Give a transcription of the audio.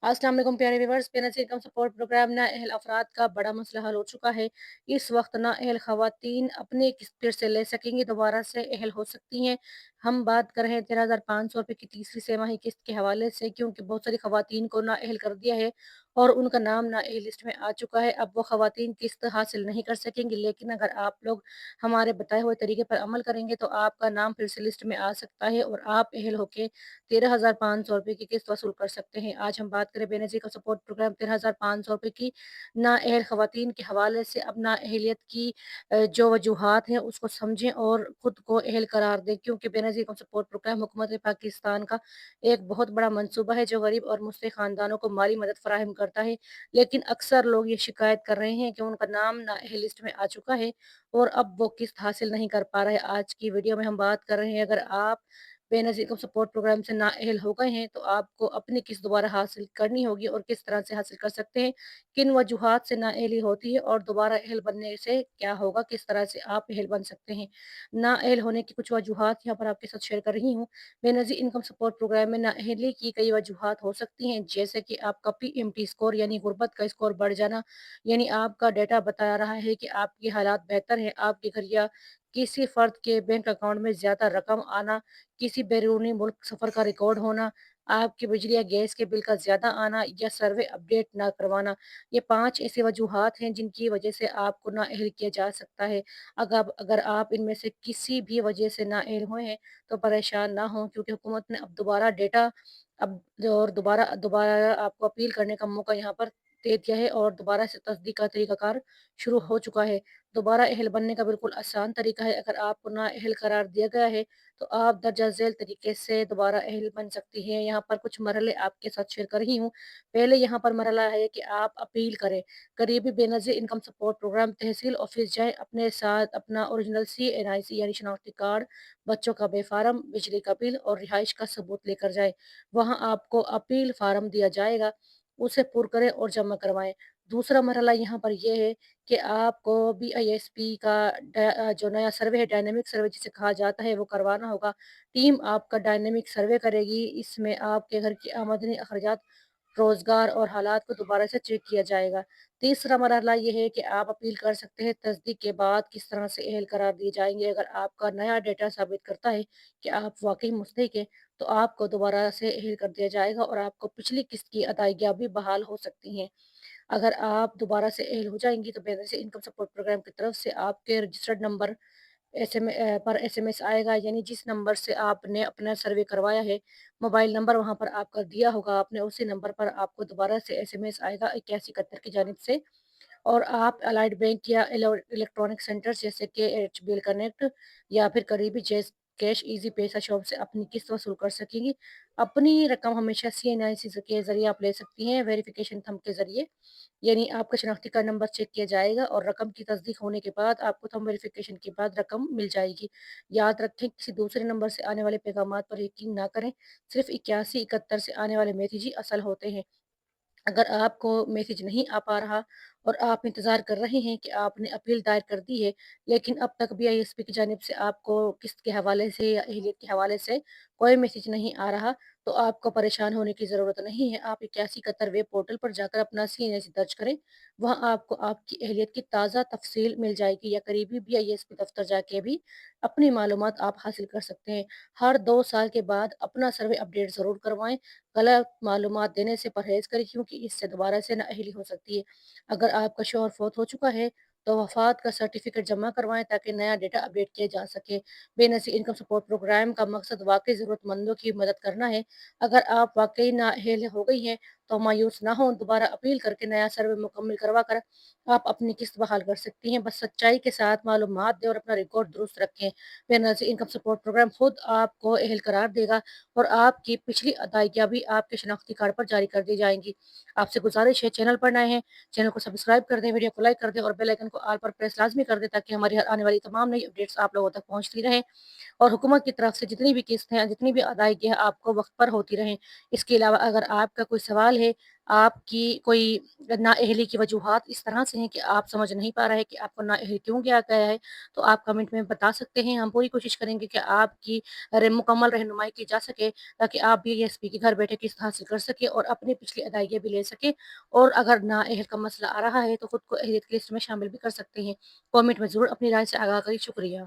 अस्सलाम वालेकुम प्यारे viewers. Benazir income support program नाअहल अफराद का बड़ा मसला हल हो चुका है। इस वक्त नाअहल ख़वातीन अपनी किस्त फिर से ले सकेंगी, दोबारा से अहल हो सकती हैं। हम बात कर रहे हैं 13,500 रुपये की तीसरी तिमाही किस्त के हवाले से, क्योंकि बहुत सारी ख़वातीन को नाअहल कर दिया है और उनका नाम नाअहल लिस्ट में आ चुका है। अब वो ख़वातीन किस्त हासिल नहीं कर सकेंगी, लेकिन अगर आप लोग हमारे बताए हुए तरीके पर अमल करेंगे तो आपका नाम फिर से लिस्ट में आ सकता है और आप अहल होके 13,500 रुपये की किस्त वसूल कर सकते हैं। आज हम बात करें बेनज़ीर का सपोर्ट प्रोग्राम 13,500 रुपये की नाअहल ख़वातीन के हवाले से। अब नाअहलियत की जो वजूहात हैं उसको समझें और ख़ुद को अहल करार दें, क्योंकि बेनज़ीर का सपोर्ट प्रोग्राम हुकूमत पाकिस्तान का एक बहुत बड़ा मनसूबा है जो गरीब और मुस्तहिक़ ख़ानदानों को माली मदद फ़राहम करता है। लेकिन अक्सर लोग ये शिकायत कर रहे हैं कि उनका नाम नाअहल लिस्ट में आ चुका है और अब वो किस्त हासिल नहीं कर पा रहे। आज की वीडियो में हम बात कर रहे हैं, अगर आप बेनज़ीर इनकम सपोर्ट प्रोग्राम से नाअहल हो गए हैं तो आपको अपनी किस्त दोबारा हासिल करनी होगी और किस तरह से हासिल कर सकते हैं, किन वजूहात से नाअहली होती है और दोबारा अहल बनने से क्या होगा, किस तरह से आप अहल बन सकते हैं। नाअहल होने की कुछ वजूहात यहाँ पर आपके साथ शेयर कर रही हूँ। बेनज़ीर इनकम सपोर्ट प्रोग्राम में नाअहली की कई वजूहात हो सकती हैं, जैसे कि आपका पीएमटी स्कोर यानी गुर्बत का स्कोर बढ़ जाना, यानी आपका डाटा बता रहा है कि आपके हालात बेहतर हैं, आपके घर या किसी फ़र्द के बैंक अकाउंट में ज़्यादा रकम आना, किसी बैरूनी मुल्क सफ़र का रिकॉर्ड होना, आपके बिजली या गैस के बिल का ज़्यादा आना या सर्वे अपडेट ना करवाना। ये 5 ऐसी वजूहात हैं जिनकी वजह से आपको नाअहल किया जा सकता है। अगर आप इनमें से किसी भी वजह से नाअहल हुए हैं तो परेशान ना हों, क्योंकि हुकूमत ने अब दोबारा डेटा अब और दोबारा दोबारा आपको अपील करने का मौका यहाँ पर दे दिया है और दोबारा से तस्दीक का तरीक़ाकार शुरू हो चुका है। दोबारा अहल बनने का बिल्कुल आसान तरीका है। अगर आपको नाअहल करार दिया गया है तो आप दर्जा ज़ैल तरीके से दोबारा अहल बन सकती हैं। यहाँ पर कुछ मरहले आपके साथ शेयर कर रही हूँ। पहले यहाँ पर मरहला है कि आप अपील करें। करीबी बेनज़ीर इनकम सपोर्ट प्रोग्राम तहसील ऑफ़िस जाएँ, अपने साथ अपना ओरिजिनल CNIC यानी शनाख्ती कार्ड, बच्चों का बेफ़ार्म, बिजली का बिल और रिहाइश का सबूत लेकर जाएँ। वहाँ आपको अपील फ़ार्म दिया जाएगा, उसे पुर करें और जमा करवाएँ। दूसरा मरहला यहाँ पर ये है कि आपको BISP का जो नया सर्वे है, डायनामिक सर्वे जिसे कहा जाता है, वो करवाना होगा। टीम आपका डायनामिक सर्वे करेगी। इसमें आपके घर की आमदनी, अखराजात, रोज़गार और हालात को दोबारा से चेक किया जाएगा। तीसरा मरहला ये है कि आप अपील कर सकते हैं। तस्दीक के बाद किस तरह से अहल करार दिए जाएंगे, अगर आपका नया डेटा साबित करता है कि आप वाकई मुस्तहिक हैं तो आपको दोबारा से अहल कर दिया जाएगा और आपको पिछली किस्त की अदायगियाँ भी बहाल हो सकती हैं। अगर आप दोबारा से अहल हो जाएँगी तो बेनज़ीर इनकम सपोर्ट प्रोग्राम की तरफ से आपके रजिस्टर्ड नंबर पर SMS आएगा, यानी जिस नंबर से आपने अपना सर्वे करवाया है, मोबाइल नंबर वहाँ पर आपका दिया होगा आपने, उसी नंबर पर आपको दोबारा से SMS आएगा 8171 की जानिब से और आप अलाइड बैंक या इलेक्ट्रॉनिक सेंटर्स जैसे कि एचबीएल कनेक्ट या फिर करीबी जैस कैश ईज़ी पैसा शॉप से अपनी किस्त वसूल कर सकेंगी। अपनी रकम हमेशा CNIC के ज़रिए आप ले सकती हैं, वेरिफिकेशन थंब के ज़रिए। यानी आपका शनाख्ती कार्ड नंबर चेक किया जाएगा और रकम की तस्दीक होने के बाद आपको थंब वेरिफिकेशन के बाद रकम मिल जाएगी। याद रखें, किसी दूसरे नंबर से आने वाले पैगामात पर यकीन ना करें, सिर्फ़ 8171 से आने वाले मैसेज ही असल होते हैं। अगर आपको मैसेज नहीं आ पा रहा और आप इंतज़ार कर रहे हैं कि आपने अपील दायर कर दी है, लेकिन अब तक BISP की जानिब से आपको किस्त के हवाले से या अहलियत के हवाले से कोई मैसेज नहीं आ रहा, तो आपको परेशान होने की ज़रूरत नहीं है। आप 8171 वेब पोर्टल पर जाकर अपना CNAC दर्ज करें। वहाँ आपको आपकी अहलियत की ताज़ा तफ़सील मिल जाएगी या करीबी BISP दफ्तर जाके भी अपनी मालूमात आप हासिल कर सकते हैं। हर 2 साल के बाद अपना सर्वे अपडेट ज़रूर करवाएँ। गलत मालूमात देने से परहेज़ करें, क्योंकि इससे दोबारा से नाअहली हो सकती है। अगर आपका शौहर फ़ौत हो चुका है तो वफ़ात का सर्टिफ़िकेट जमा करवाएँ ताकि नया डेटा अपडेट किया जा सके। बेनज़ीर इनकम सपोर्ट प्रोग्राम का मकसद वाक़ई ज़रूरतमंदों की मदद करना है। अगर आप वाक़ई नाअहल हो गई हैं तो मायूस ना हों, दोबारा अपील करके नया सर्वे मुकम्मल करवा कर आप अपनी किस्त बहाल कर सकती हैं। बस सच्चाई के साथ मालूमात दें और अपना रिकॉर्ड दुरुस्त रखें। बेनज़ीर इनकम सपोर्ट प्रोग्राम खुद आपको अहल करार देगा और आपकी पिछली अदायगियाँ भी आपके शनाख्ती कार्ड पर जारी कर दी जाएँगी। आपसे गुज़ारिश है, चैनल पर नए हैं, चैनल को सब्सक्राइब कर दें, वीडियो को लाइक कर दें और बेल आइकन को ऑल पर प्रेस लाज़मी कर दें ताकि हमारी हर आने वाली तमाम नई अपडेट्स आप लोगों तक पहुँचती रहें और हुकूमत की तरफ से जितनी भी किस्त हैं, जितनी भी अदायगी है आपको वक़्त पर होती रहें। इसके अलावा अगर आपका कोई सवाल है ہے آپ کی کوئی نااہلی کی وجوہات اس طرح سے ہیں کہ آپ سمجھ نہیں پا رہے کہ آپ کو نااہل کیوں کیا گیا ہے، تو آپ کمنٹ میں بتا سکتے ہیں۔ ہم پوری کوشش کریں گے کہ آپ کی مکمل رہنمائی کی جا سکے، تاکہ آپ بھی ایس پی کے گھر بیٹھے قسط حاصل کر سکیں اور اپنی پچھلی ادائیگیاں بھی لے سکیں۔ اور اگر نااہل کا مسئلہ آ رہا ہے تو خود کو اہلیت کی لسٹ میں شامل بھی کر سکتے ہیں۔ کامنٹ میں ضرور اپنی رائے سے آگاہ کریں۔ شکریہ۔